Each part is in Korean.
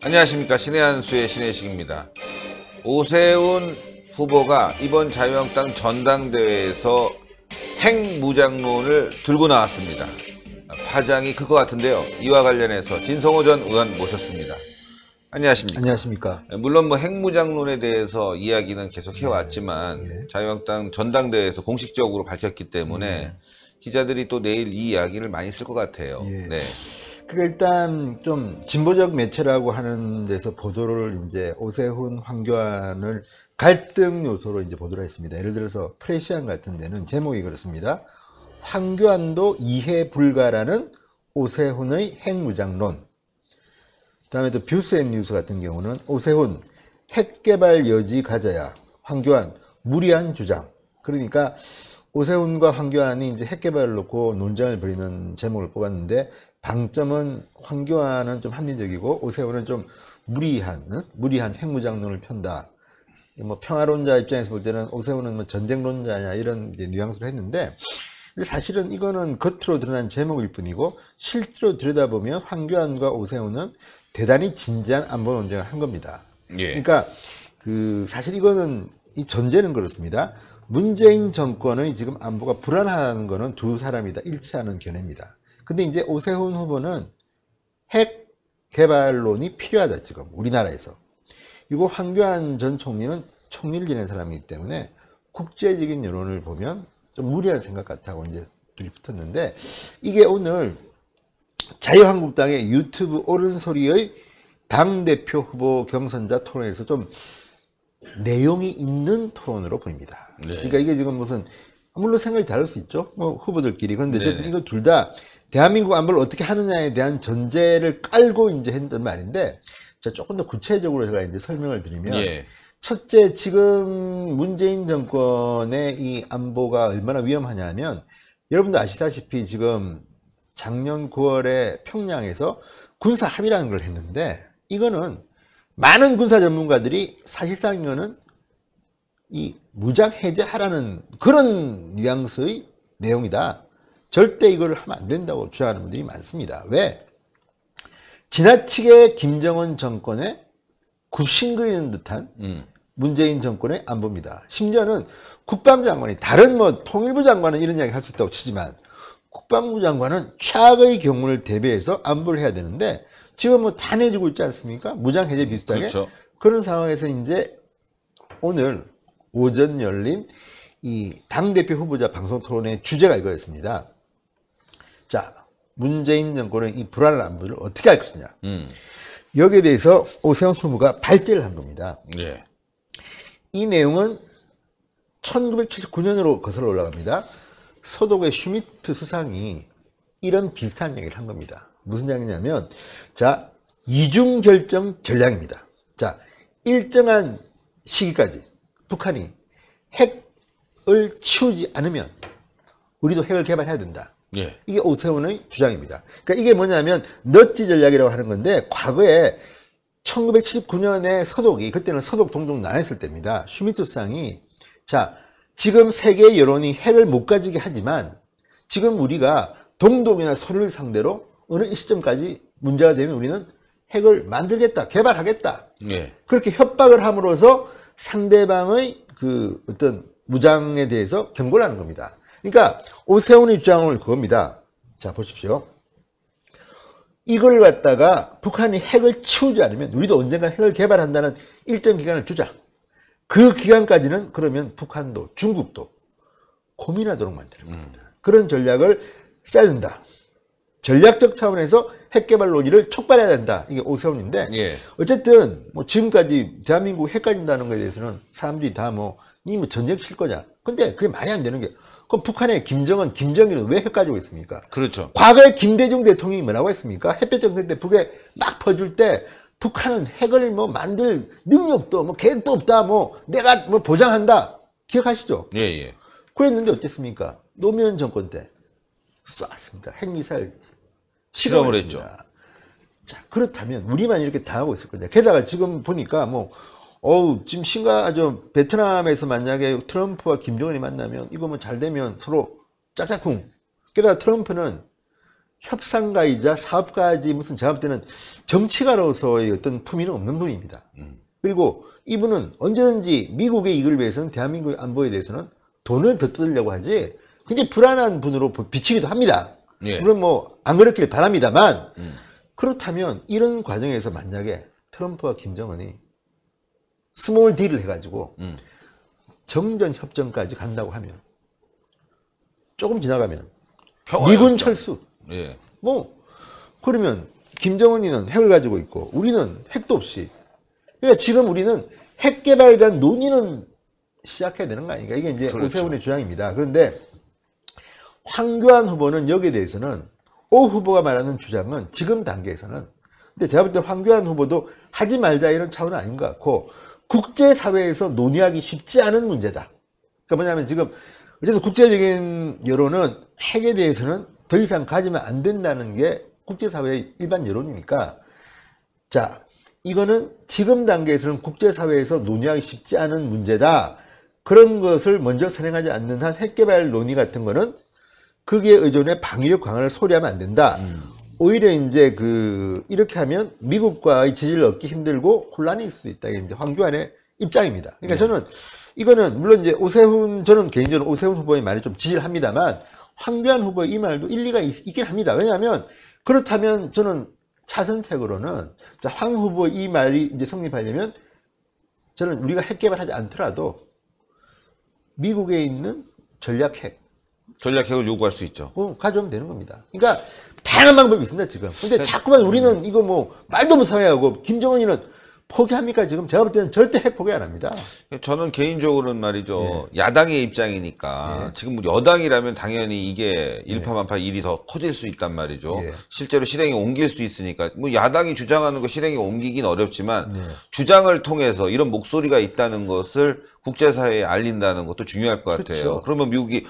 안녕하십니까. 신의 한수의 신의식입니다. 오세훈 후보가 이번 자유한국당 전당대회에서 핵무장론을 들고 나왔습니다. 파장이 클 것 같은데요. 이와 관련해서 진성호 전 의원 모셨습니다. 안녕하십니까. 안녕하십니까. 물론 뭐 핵무장론에 대해서 이야기는 계속 해왔지만 자유한국당 전당대회에서 공식적으로 밝혔기 때문에 기자들이 또 내일 이 이야기를 많이 쓸 것 같아요. 네. 그러니까 일단 좀 진보적 매체라고 하는 데서 보도를 이제 오세훈, 황교안을 갈등 요소로 이제 보도를 했습니다. 예를 들어서 프레시안 같은 데는 제목이 그렇습니다. 황교안도 이해 불가라는 오세훈의 핵무장론. 그다음에 또 뷰스앤뉴스 같은 경우는 오세훈 핵개발 여지 가져야, 황교안 무리한 주장. 그러니까 오세훈과 황교안이 이제 핵개발을 놓고 논쟁을 벌이는 제목을 뽑았는데, 방점은 황교안은 좀 합리적이고 오세훈은 좀 무리한 핵무장론을 편다. 뭐 평화론자 입장에서 볼 때는 오세훈은 뭐 전쟁론자냐 이런 이제 뉘앙스를 했는데, 근데 사실은 이거는 겉으로 드러난 제목일 뿐이고 실제로 들여다보면 황교안과 오세훈은 대단히 진지한 안보 논쟁을 한 겁니다. 그러니까 사실 이거는 이 전제는 그렇습니다. 문재인 정권의 지금 안보가 불안하다는 거는 두 사람이 다 일치하는 견해입니다. 근데 이제 오세훈 후보는 핵 개발론이 필요하다, 지금 우리나라에서. 이거 황교안 전 총리는 총리를 지낸 사람이기 때문에 국제적인 여론을 보면 좀 무리한 생각 같다고 이제 둘이 붙었는데, 이게 오늘 자유한국당의 유튜브 옳은소리의 당대표 후보 경선자 토론에서 좀 내용이 있는 토론으로 보입니다. 그러니까 이게 지금 무슨, 물론 생각이 다를 수 있죠. 뭐 후보들끼리. 그런데 이거 둘 다 대한민국 안보를 어떻게 하느냐에 대한 전제를 깔고 이제 했던 말인데, 자, 조금 더 구체적으로 제가 이제 설명을 드리면, 첫째, 지금 문재인 정권의 이 안보가 얼마나 위험하냐면, 여러분도 아시다시피 지금 작년 9월에 평양에서 군사 합의라는 걸 했는데, 이거는 많은 군사 전문가들이 사실상 이거는 이 무장 해제하라는 그런 뉘앙스의 내용이다. 절대 이걸 하면 안 된다고 주장하는 분들이 많습니다. 왜? 지나치게 김정은 정권에 굽신거리는 듯한 문재인 정권의 안보입니다. 심지어는 국방장관이, 다른 뭐 통일부 장관은 이런 이야기 할 수 있다고 치지만 국방부 장관은 최악의 경우를 대비해서 안보를 해야 되는데, 지금 뭐 탄해지고 있지 않습니까? 무장 해제 비슷하게. 그렇죠. 그런 상황에서 이제 오늘 오전 열린 이 당대표 후보자 방송 토론의 주제가 이거였습니다. 자, 문재인 정권의 이 불안한 안보를 어떻게 할 것이냐. 여기에 대해서 오세훈 후보가 발제를 한 겁니다. 이 내용은 1979년으로 거슬러 올라갑니다. 서독의 슈미트 수상이 이런 비슷한 얘기를 한 겁니다. 무슨 이야기냐면, 자, 이중결정 전략입니다. 자, 일정한 시기까지 북한이 핵을 치우지 않으면 우리도 핵을 개발해야 된다. 이게 오세훈의 주장입니다. 그러니까 이게 뭐냐면 넛지 전략이라고 하는 건데, 과거에 1979년에 서독이, 그때는 서독 동독 나눴을 때입니다. 슈미트 수상이, 자, 지금 세계 여론이 핵을 못 가지게 하지만 지금 우리가 동독이나 서류를 상대로 어느 시점까지 문제가 되면 우리는 핵을 만들겠다, 개발하겠다. 그렇게 협박을 함으로써 상대방의 그 어떤 무장에 대해서 경고를 하는 겁니다. 그러니까 오세훈의 주장은 그겁니다. 자, 보십시오. 이걸 갖다가 북한이 핵을 치우지 않으면 우리도 언젠가 핵을 개발한다는 일정 기간을 주자. 그 기간까지는 그러면 북한도 중국도 고민하도록 만드는 겁니다. 그런 전략을 써야 된다. 전략적 차원에서 핵개발 논의를 촉발해야 된다. 이게 오세훈인데, 어쨌든 뭐 지금까지 대한민국 핵 가진다는 것에 대해서는 사람들이 다 뭐 니 뭐 전쟁 칠 거냐. 근데 그게 말이 안 되는 게, 그럼 북한의 김정은, 김정일은 왜 핵 가지고 있습니까? 그렇죠. 과거에 김대중 대통령이 뭐라고 했습니까? 햇볕 정책 때 북에 막 퍼줄 때 북한은 핵을 뭐 만들 능력도 뭐 계획도 없다. 뭐 내가 뭐 보장한다. 기억하시죠? 그랬는데 어땠습니까? 노무현 정권 때 쐈습니다. 핵미사일 실험을 했죠. 자, 그렇다면 우리만 이렇게 당하고 있을 거냐. 게다가 지금 보니까 뭐 지금 베트남에서 만약에 트럼프와 김정은이 만나면 이거 뭐 잘 되면 서로 짝짝꿍. 게다가 트럼프는 협상가이자 사업가지 무슨 제가 볼 때는 정치가로서의 어떤 품위는 없는 분입니다. 그리고 이분은 언제든지 미국의 이익을 위해서는 대한민국의 안보에 대해서는 돈을 더 뜯으려고 하지 굉장히 불안한 분으로 비치기도 합니다. 예. 물론 뭐 안 그렇길 바랍니다만 그렇다면 이런 과정에서 만약에 트럼프와 김정은이 스몰 딜을 해가지고 정전 협정까지 간다고 하면 조금 지나가면 미군 철수 예. 뭐 그러면 김정은이는 핵을 가지고 있고 우리는 핵도 없이 그러니까 지금 우리는 핵 개발에 대한 논의는 시작해야 되는 거 아닙니까? 이게 이제 그렇죠. 오세훈의 주장입니다. 그런데 황교안 후보는 여기에 대해서는 오 후보가 말하는 주장은 지금 단계에서는 근데 제가 볼 때 황교안 후보도 하지 말자 이런 차원은 아닌 것 같고 국제사회에서 논의하기 쉽지 않은 문제다. 그러니까 뭐냐면 지금 그래서 국제적인 여론은 핵에 대해서는 더 이상 가지면 안 된다는 게 국제사회의 일반 여론이니까 자 이거는 지금 단계에서는 국제사회에서 논의하기 쉽지 않은 문제다. 그런 것을 먼저 선행하지 않는 한 핵개발 논의 같은 거는 거기에 의존해 방위력 강화를 소리하면 안 된다. 오히려 이제 이렇게 하면 미국과의 지지를 얻기 힘들고 혼란이 있을 수 있다. 이게 이제 황교안의 입장입니다. 그러니까 저는 이거는 물론 이제 저는 개인적으로 오세훈 후보의 말을 좀 지지를 합니다만 황교안 후보의 이 말도 일리가 있긴 합니다. 왜냐하면 그렇다면 저는 차선책으로는 자, 황 후보의 이 말이 이제 성립하려면 저는 우리가 핵 개발하지 않더라도 미국에 있는 전략핵을 요구할 수 있죠. 가져오면 되는 겁니다. 그러니까 다양한 방법이 있습니다 지금. 근데 자꾸만 우리는 이거 뭐 말도 못하게 하고 김정은이는 포기합니까 지금? 제가 볼 때는 절대 핵 포기 안 합니다. 저는 개인적으로는 말이죠. 야당의 입장이니까 지금 여당이라면 당연히 이게 일파만파 일이 더 커질 수 있단 말이죠. 실제로 실행에 옮길 수 있으니까 뭐 야당이 주장하는 거 실행에 옮기긴 어렵지만 주장을 통해서 이런 목소리가 있다는 것을 국제사회에 알린다는 것도 중요할 것 같아요. 그렇죠. 그러면 미국이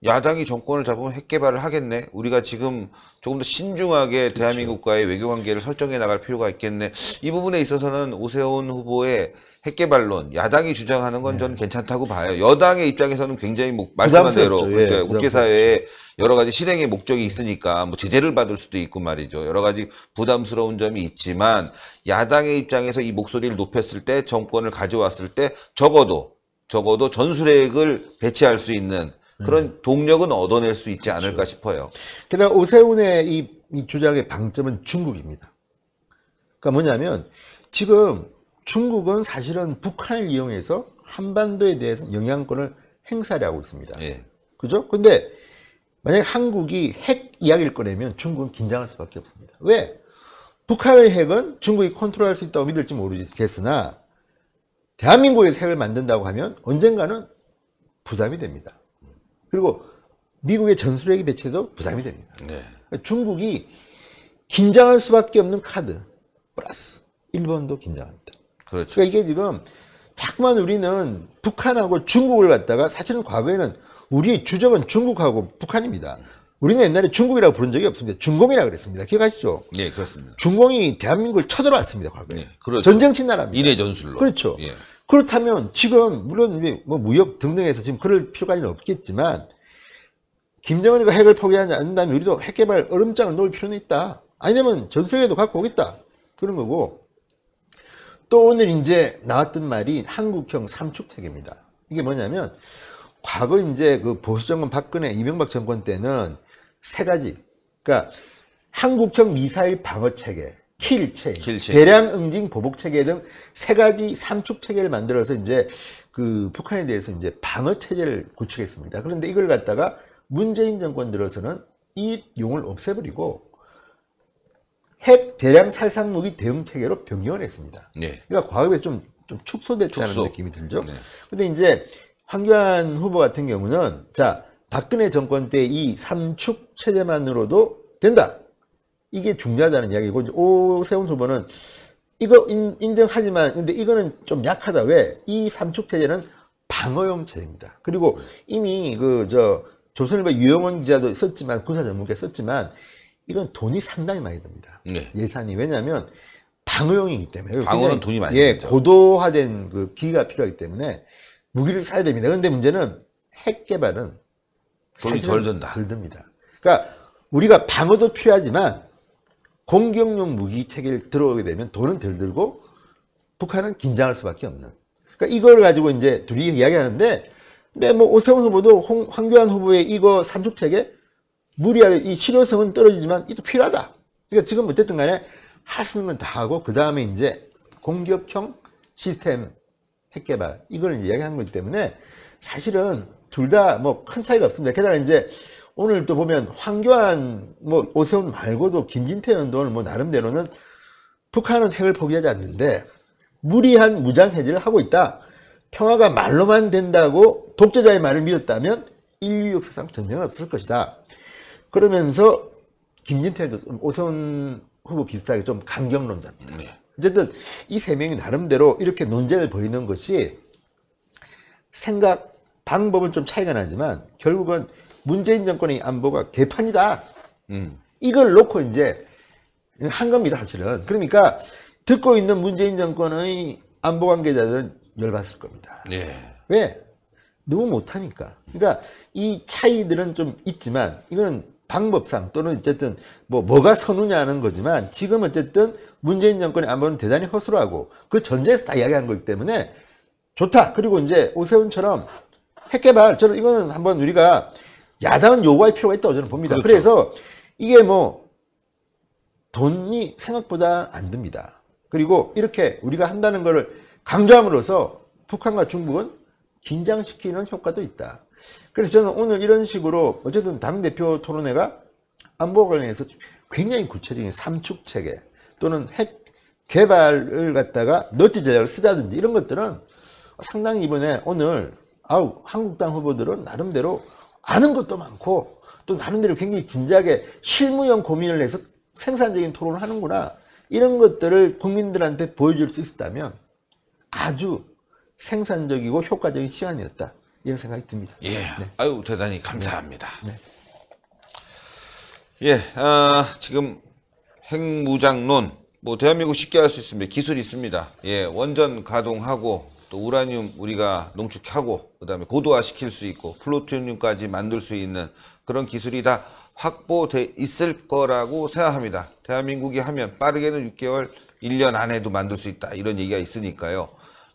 야당이 정권을 잡으면 핵 개발을 하겠네. 우리가 지금 조금 더 신중하게 대한민국과의 외교 관계를 설정해 나갈 필요가 있겠네. 이 부분에 있어서는 오세훈 후보의 핵 개발론, 야당이 주장하는 건 저는 괜찮다고 봐요. 여당의 입장에서는 굉장히 말씀한 대로 그러니까 국제사회에 여러 가지 실행의 목적이 있으니까 뭐 제재를 받을 수도 있고 말이죠. 여러 가지 부담스러운 점이 있지만 야당의 입장에서 이 목소리를 높였을 때 정권을 가져왔을 때 적어도 전술핵을 배치할 수 있는 그런 동력은 얻어낼 수 있지 않을까 싶어요. 게다가 오세훈의 이 주장의 방점은 중국입니다. 그러니까 뭐냐면 지금 중국은 사실은 북한을 이용해서 한반도에 대해서 영향권을 행사를 하고 있습니다. 그죠? 근데 만약에 한국이 핵 이야기를 꺼내면 중국은 긴장할 수밖에 없습니다. 왜? 북한의 핵은 중국이 컨트롤할 수 있다고 믿을지 모르겠으나 대한민국에서 핵을 만든다고 하면 언젠가는 부담이 됩니다. 그리고 미국의 전술핵이 배치도 부담이 됩니다. 중국이 긴장할 수밖에 없는 카드 플러스 일본도 긴장합니다. 그렇죠. 그러니까 이게 지금 자꾸만 우리는 북한하고 중국을 갖다가 사실은 과거에는 우리 주적은 중국하고 북한입니다. 우리는 옛날에 중국이라고 부른 적이 없습니다. 중공이라고 그랬습니다. 기억하시죠? 네, 그렇습니다. 중공이 대한민국을 쳐들어왔습니다. 과거에. 그렇죠. 전쟁 친 나라입니다. 인해 전술로. 그렇죠. 그렇다면 지금 물론 뭐 무역 등등해서 지금 그럴 필요까지는 없겠지만 김정은이가 핵을 포기하지 않는다면 우리도 핵 개발 얼음장을 놓을 필요는 있다. 아니면 전술핵도 갖고 오겠다. 그런 거고 또 오늘 이제 나왔던 말이 한국형 삼축체계입니다. 이게 뭐냐면 과거 이제 그 보수 정권 박근혜 이명박 정권 때는 세 가지 그러니까 한국형 미사일 방어 체계 킬체인, 대량 응징 보복 체계 등 세 가지 삼축 체계를 만들어서 이제 그 북한에 대해서 이제 방어 체제를 구축했습니다. 그런데 이걸 갖다가 문재인 정권 들어서는 이 용을 없애버리고 핵 대량 살상 무기 대응 체계로 변경을 했습니다. 그러니까 과거에 좀 축소됐다는 느낌이 들죠. 근데 이제 황교안 후보 같은 경우는 자 박근혜 정권 때 이 삼축 체제만으로도 된다. 이게 중요하다는 이야기고 오세훈 후보는 이거 인정하지만 근데 이거는 좀 약하다. 왜? 이 삼축 체제는 방어용 체제입니다. 그리고 이미 조선일보 유영원 기자도 썼지만 군사 전문가 썼지만 이건 돈이 상당히 많이 듭니다. 예산이 왜냐하면 방어용이기 때문에 방어는 돈이 많이 들죠. 고도화된 그 기기가 필요하기 때문에 무기를 사야 됩니다. 그런데 문제는 핵 개발은 돈이 덜 든다. 덜 듭니다. 그러니까 우리가 방어도 필요하지만 공격용 무기 체계를 들어오게 되면 돈은 덜 들고 북한은 긴장할 수밖에 없는. 그러니까 이걸 가지고 이제 둘이 이야기하는데, 근데 뭐 오세훈 후보도 황교안 후보의 이거 삼축 체계 무리하게 이 실효성은 떨어지지만 이도 필요하다. 그러니까 지금 어쨌든 간에 할 수 있는 건 다 하고 그 다음에 이제 공격형 시스템 핵 개발 이걸 이제 이야기하는 거기 때문에 사실은 둘 다 뭐 큰 차이가 없습니다. 게다가 이제 오늘 또 보면 황교안 뭐 오세훈 말고도 김진태 의원도 뭐 나름대로는 북한은 핵을 포기하지 않는데 무리한 무장 해제를 하고 있다. 평화가 말로만 된다고 독재자의 말을 믿었다면 인류 역사상 전쟁은 없을 것이다. 그러면서 김진태도 오세훈 후보 비슷하게 좀 강경론자입니다. 네. 어쨌든 이 세 명이 나름대로 이렇게 논쟁을 벌이는 것이 생각, 방법은 좀 차이가 나지만 결국은 문재인 정권의 안보가 개판이다. 이걸 놓고 이제 한 겁니다, 사실은. 그러니까 듣고 있는 문재인 정권의 안보 관계자들은 열받을 겁니다. 예. 왜? 너무 못하니까. 그러니까 이 차이들은 좀 있지만 이거는 방법상 또는 어쨌든 뭐가 선우냐는 거지만 지금 어쨌든 문재인 정권의 안보는 대단히 허술하고 그 전제에서 다 이야기한 거기 때문에 좋다. 그리고 이제 오세훈처럼 핵개발, 저는 이거는 한번 우리가 야당은 요구할 필요가 있다고 저는 봅니다. 그렇죠. 그래서 이게 뭐 돈이 생각보다 안 듭니다. 그리고 이렇게 우리가 한다는 것을 강조함으로써 북한과 중국은 긴장시키는 효과도 있다. 그래서 저는 오늘 이런 식으로 어쨌든 당대표 토론회가 안보 관련해서 굉장히 구체적인 삼축 체계 또는 핵 개발을 갖다가 너치 전략을 쓰자든지 이런 것들은 상당히 이번에 오늘 한국당 후보들은 나름대로 아는 것도 많고 또 나름대로 굉장히 진지하게 실무형 고민을 해서 생산적인 토론을 하는구나. 이런 것들을 국민들한테 보여줄 수 있었다면 아주 생산적이고 효과적인 시간이었다. 이런 생각이 듭니다. 예. 네. 아유, 대단히 감사합니다. 네. 예. 지금 핵무장론, 뭐, 대한민국 쉽게 할 수 있습니다. 기술이 있습니다. 예. 원전 가동하고, 또 우라늄 우리가 농축하고, 그 다음에 고도화 시킬 수 있고, 플루토늄까지 만들 수 있는 그런 기술이 다 확보돼 있을 거라고 생각합니다. 대한민국이 하면 빠르게는 6개월, 1년 안에도 만들 수 있다. 이런 얘기가 있으니까요.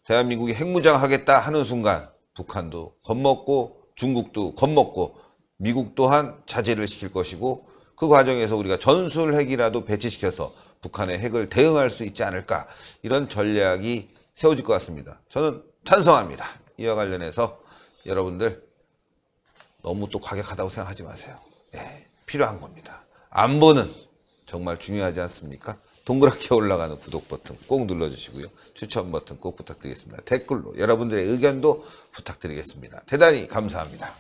대한민국이 핵무장하겠다 하는 순간 북한도 겁먹고 중국도 겁먹고 미국 또한 자제를 시킬 것이고 그 과정에서 우리가 전술핵이라도 배치시켜서 북한의 핵을 대응할 수 있지 않을까 이런 전략이 세워질 것 같습니다. 저는 찬성합니다. 이와 관련해서 여러분들 너무 또 과격하다고 생각하지 마세요. 네, 필요한 겁니다. 안보는 정말 중요하지 않습니까? 동그랗게 올라가는 구독 버튼 꼭 눌러주시고요. 추천 버튼 꼭 부탁드리겠습니다. 댓글로 여러분들의 의견도 부탁드리겠습니다. 대단히 감사합니다.